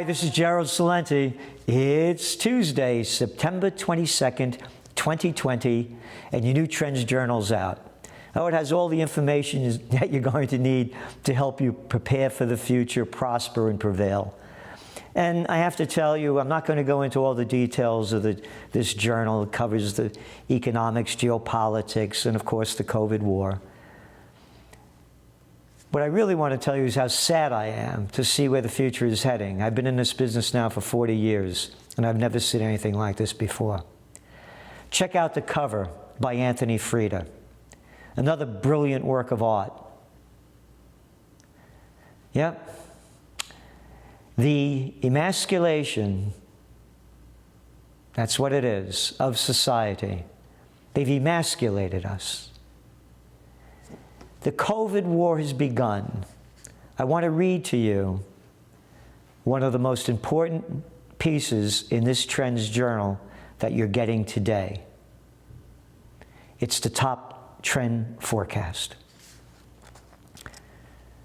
this is Gerald Salenti. It's Tuesday, September 22nd, 2020, and your new Trends Journal's out. Oh, it has all the information that you're going to need to help you prepare for the future, prosper, and prevail. And I have to tell you, I'm not going to go into all the details of this journal. It covers the economics, geopolitics, and of course the COVID war. What I really want to tell you is how sad I am to see where the future is heading. I've been in this business now for 40 years, and I've never seen anything like this before. Check out the cover by Anthony Freda. Another brilliant work of art. Yep. The emasculation, that's what it is, of society. They've emasculated us. The COVID war has begun. I want to read to you one of the most important pieces in this Trends Journal that you're getting today. It's the top trend forecast.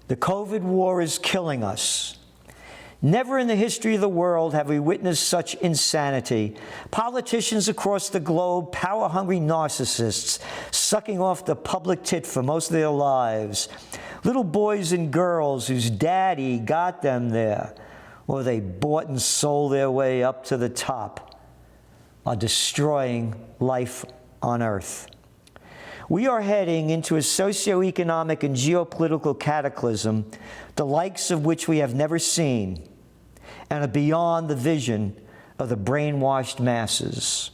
The COVID war is killing us. Never in the history of the world have we witnessed such insanity. Politicians across the globe, power-hungry narcissists, sucking off the public tit for most of their lives. Little boys and girls whose daddy got them there, or they bought and sold their way up to the top, are destroying life on Earth. We are heading into a socioeconomic and geopolitical cataclysm, the likes of which we have never seen, and are beyond the vision of the brainwashed masses.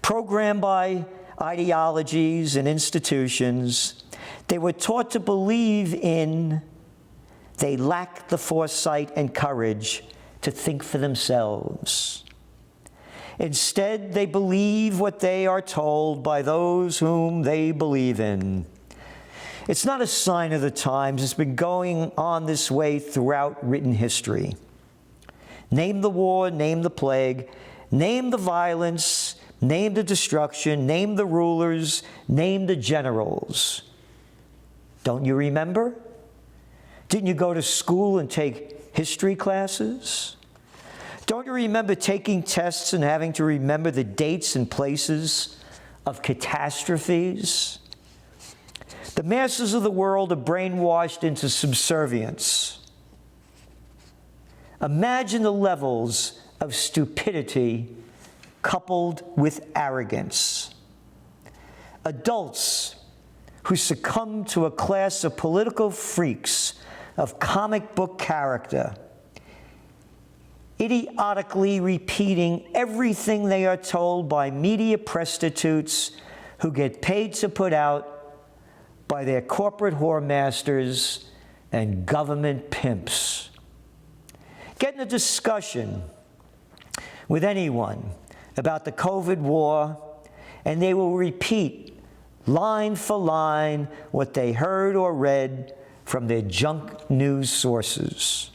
Programmed by ideologies and institutions they were taught to believe in, they lack the foresight and courage to think for themselves. Instead, they believe what they are told by those whom they believe in. It's not a sign of the times. It's been going on this way throughout written history. Name the war, name the plague, name the violence, name the destruction, name the rulers, name the generals. Don't you remember? Didn't you go to school and take history classes? Don't you remember taking tests and having to remember the dates and places of catastrophes? The masses of the world are brainwashed into subservience. Imagine the levels of stupidity coupled with arrogance. Adults who succumb to a class of political freaks of comic book character, idiotically repeating everything they are told by media prostitutes who get paid to put out by their corporate whoremasters and government pimps. Get in a discussion with anyone about the COVID war, and they will repeat line for line what they heard or read from their junk news sources.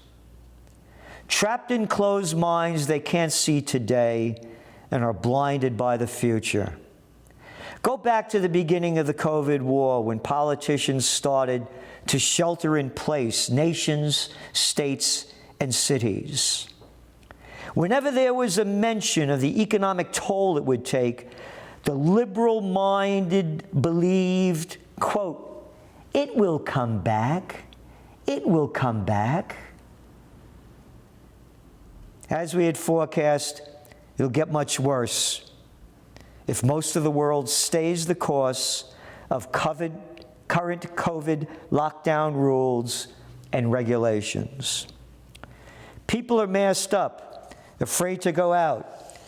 Trapped in closed minds they can't see today and are blinded by the future. Go back to the beginning of the COVID war when politicians started to shelter in place nations, states, and cities. Whenever there was a mention of the economic toll it would take, the liberal-minded believed, quote, "It will come back. It will come back." As we had forecast, it'll get much worse if most of the world stays the course of current COVID lockdown rules and regulations. People are masked up, afraid to go out,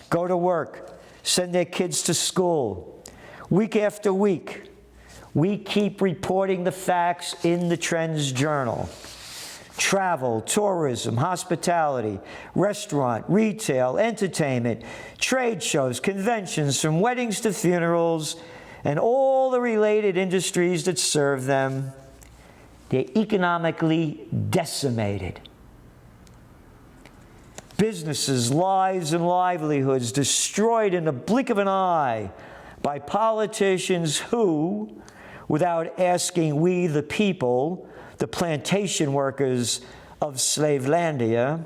go to work, send their kids to school. Week after week, we keep reporting the facts in the Trends Journal. Travel, tourism, hospitality, restaurant, retail, entertainment, trade shows, conventions, from weddings to funerals, and all the related industries that serve them, they're economically decimated. Businesses, lives, and livelihoods destroyed in the blink of an eye by politicians who, without asking we the people, the plantation workers of Slavelandia,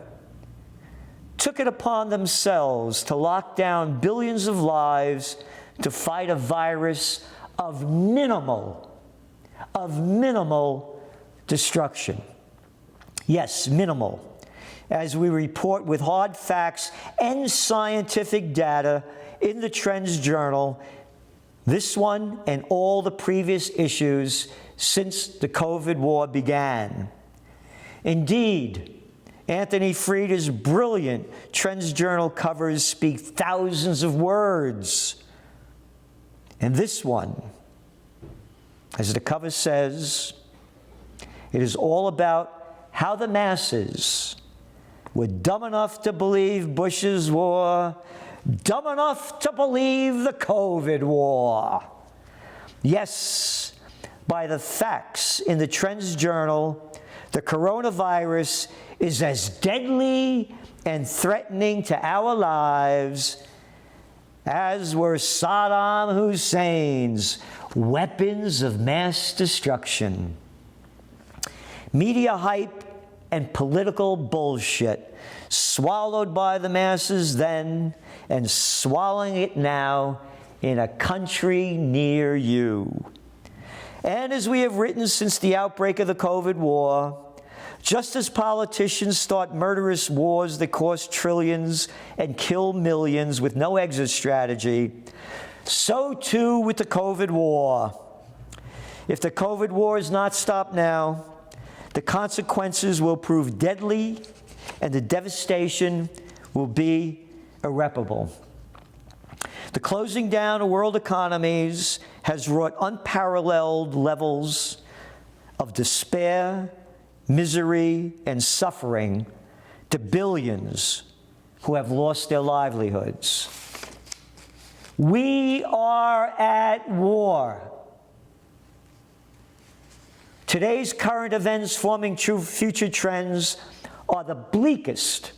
took it upon themselves to lock down billions of lives to fight a virus of minimal destruction. Yes, minimal. As we report with hard facts and scientific data in the Trends Journal, this one and all the previous issues since the COVID war began. Indeed, Anthony Frieda's brilliant Trends Journal covers speak thousands of words. And this one, as the cover says, it is all about how the masses were dumb enough to believe Bush's war, dumb enough to believe the COVID war. Yes, by the facts in the Trends Journal, the coronavirus is as deadly and threatening to our lives as were Saddam Hussein's weapons of mass destruction. Media hype and political bullshit, swallowed by the masses then and swallowing it now in a country near you. And as we have written since the outbreak of the COVID war, just as politicians start murderous wars that cost trillions and kill millions with no exit strategy, so too with the COVID war. If the COVID war is not stopped now, the consequences will prove deadly and the devastation will be irreparable. The closing down of world economies has wrought unparalleled levels of despair, misery, and suffering to billions who have lost their livelihoods. We are at war. Today's current events forming true future trends are the bleakest,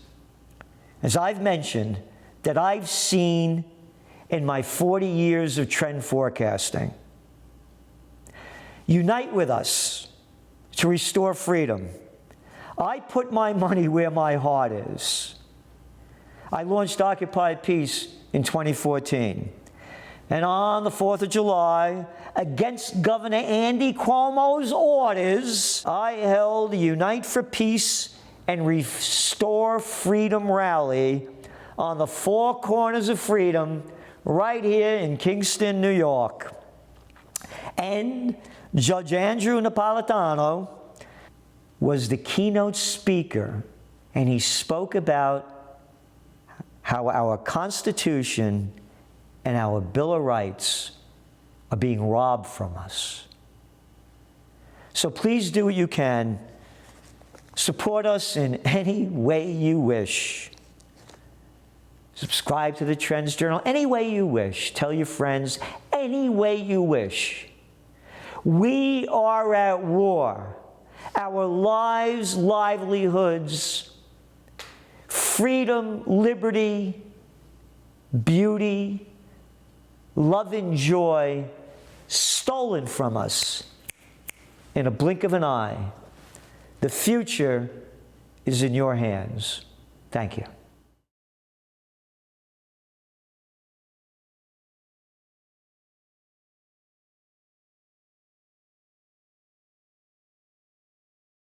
as I've mentioned, that I've seen in my 40 years of trend forecasting. Unite with us to restore freedom. I put my money where my heart is. I launched Occupy Peace in 2014. And on the 4th of July, against Governor Andy Cuomo's orders, I held a Unite for Peace and Restore Freedom rally on the four corners of freedom right here in Kingston, New York. And Judge Andrew Napolitano was the keynote speaker, and he spoke about how our Constitution and our Bill of Rights are being robbed from us. So please do what you can. Support us in any way you wish. Subscribe to the Trends Journal any way you wish. Tell your friends any way you wish. We are at war. Our lives, livelihoods, freedom, liberty, beauty, love and joy stolen from us in a blink of an eye. The future is in your hands. Thank you.